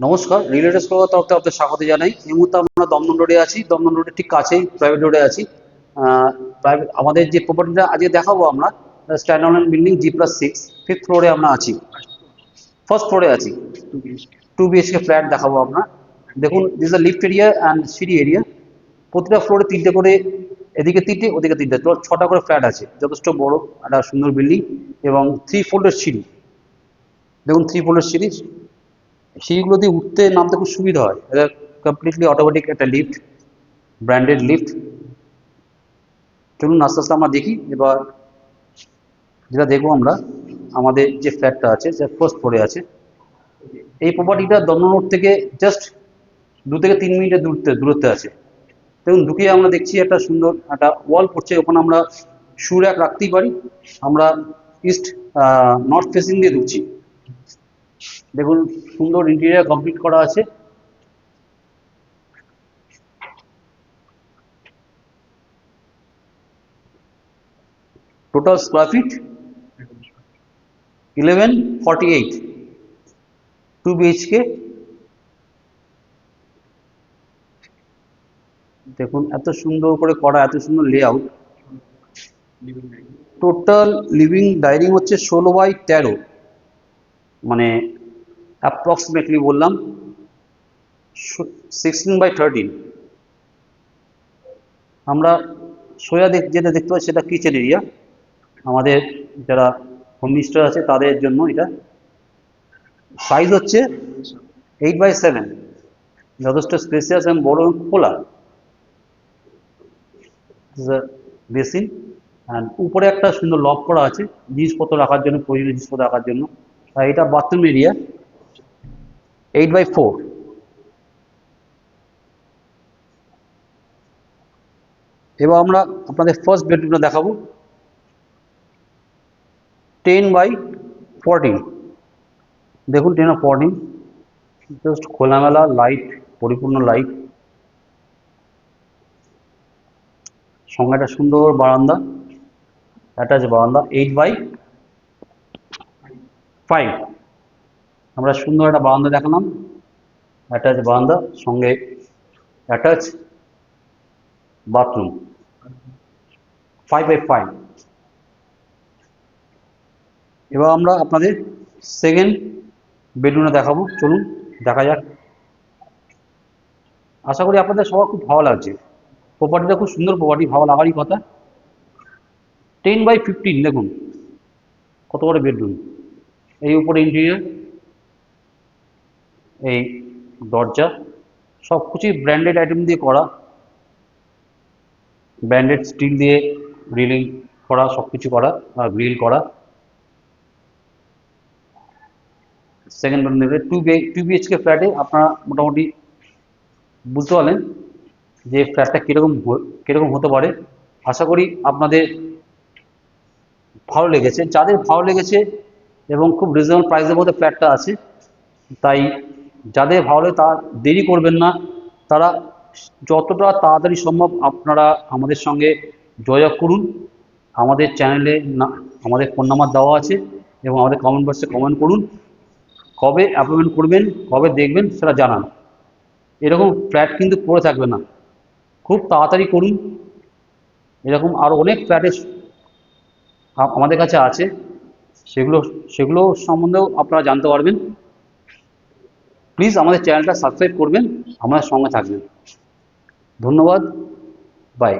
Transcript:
নমস্কার, রিলেটেড স্কুলের তরফ থেকে আপনাদের স্বাগত জানাই। এই মুহূর্তে আমরা দমদম রোডে আছি, দমদম রোডের ঠিক কাছেই প্রাইভেট রোডে আছি। প্রাইভেট আমাদের যে প্রপার্টিটা আজকে দেখাবো আমরা, স্ট্যান্ডার্ড বিল্ডিং G+6, 5th ফ্লোরে আমরা আছি, ফার্স্ট ফ্লোরে আছি। 2 BHK ফ্ল্যাট দেখাবো আমরা। দেখুন, this a lift area and সিঁড়ি এরিয়া। প্রতিটা ফ্লোরে 3টে করে, এদিকে 3টে ওদিকে 3টে, তো 6টা করে ফ্ল্যাট আছে। যথেষ্ট বড় একটা সুন্দর বিল্ডিং এবং 3 ফ্লোরের সিঁড়ি। দেখুন 3 ফ্লোরের সিঁড়ি, সিঁড়িগুলো দিয়ে উঠতে নামতে খুব সুবিধা হয়। এটা কমপ্লিটলি অটোমেটিক একটা লিফট, ব্র্যান্ডেড লিফট। চলুন আস্তে আস্তে আমরা দেখি। এবার যেটা দেখবো আমরা, আমাদের যে ফ্ল্যাটটা আছে, যে ফার্স্ট ফ্লোরে আছে, এই প্রপার্টিটা দমদম রোড থেকে জাস্ট 2 থেকে 3 মিনিটের দূরত্বে আছে। দেখুন, ঢুকে আমরা দেখছি একটা সুন্দর একটা ওয়াল পড়ছে, ওখানে আমরা শু র্যাক রাখতেই পারি। আমরা ইস্ট নর্থ ফেসিং দিয়ে ঢুকছি। দেখুন, সুন্দর ইন্টেরিয়ার কমপ্লিট করা আছে। Total square feet 1148, 2 BHK। দেখুন এত সুন্দর করে করা, এত সুন্দর লেআউট। টোটাল লিভিং ডাইনিং হচ্ছে 16/13, মানে অ্যাপ্রক্সিমেটলি বললাম 16/13। আমরা সোজা যেটা দেখতে পাচ্ছি সেটা কিচেন এরিয়া। আমাদের যারা হোম মিনিস্টার আছে তাদের জন্য এটা। সাইজ হচ্ছে 8/7, যথেষ্ট স্পেসিয়াস এবং বড় এবং খোলা। বেসিন অ্যান্ড উপরে একটা সুন্দর লক করা আছে জিনিসপত্র রাখার জন্য, প্রয়োজনীয় জিনিসপত্র রাখার জন্য। আর এটা বাথরুম এরিয়া, 8/4। এবার আমরা আপনাদের ফার্স্ট বেডরুমটা দেখাবো, 10/14। দেখুন 10/14, জাস্ট খোলামেলা, লাইট, পরিপূর্ণ লাইট, সঙ্গে একটা সুন্দর বারান্দা, অ্যাটাচ বারান্দা। 8/5, আমরা সুন্দর একটা বারান্দা দেখালাম, অ্যাটাচ বারান্দা, সঙ্গে অ্যাটাচ বাথরুম, 5/5। এবার আমরা আপনাদের সেকেন্ড বেডরুমটা দেখাবো, চলুন দেখা যাক। আশা করি আপনাদের সবার খুব ভালো লাগছে। প্রপার্টিটা খুব সুন্দর প্রপার্টি, ভালো লাগারই কথা। 10/15, দেখুন কত বড় বেডরুম। এই উপরে ইন্টেরিয়ার, এই দরজা, সব কিছুই ব্র্যান্ডেড আইটেম দিয়ে করা, ব্র্যান্ডেড স্টিল দিয়ে রিলিং করা, সব কিছু করা, আর গ্রিল করা। সেকেন্ড বেডরুম দেখবে 2 BHK ফ্ল্যাটে আপনারা মোটামুটি বুঝতে পারলেন যে ফ্ল্যাটটা কীরকম হতে পারে। আশা করি আপনাদের ভালো লেগেছে। যাদের ভালো লেগেছে এবং খুব রিজনেবল প্রাইসের মধ্যে ফ্ল্যাটটা আছে, তাই যাদের ভালো লাগে তারা দেরি করবেন না। তারা যতটা তাড়াতাড়ি সম্ভব আপনারা আমাদের সঙ্গে যোগাযোগ করুন। আমাদের চ্যানেলে আমাদের ফোন নাম্বার দেওয়া আছে এবং আমাদের কমেন্ট বক্সে কমেন্ট করুন। কবে অ্যাপয়েন্টমেন্ট করবেন, কবে দেখবেন সেটা জানান। এরকম ফ্ল্যাট কিন্তু পড়ে থাকবে না, খুব তাড়াতাড়ি করুন। এরকম আরও অনেক ফ্ল্যাটের আমাদের কাছে আছে, সেগুলো সম্বন্ধেও আপনারা জানতে পারবেন। প্লিজ আমাদের চ্যানেলটা সাবস্ক্রাইব করবেন, আমাদের সঙ্গে থাকবেন। ধন্যবাদ, বাই।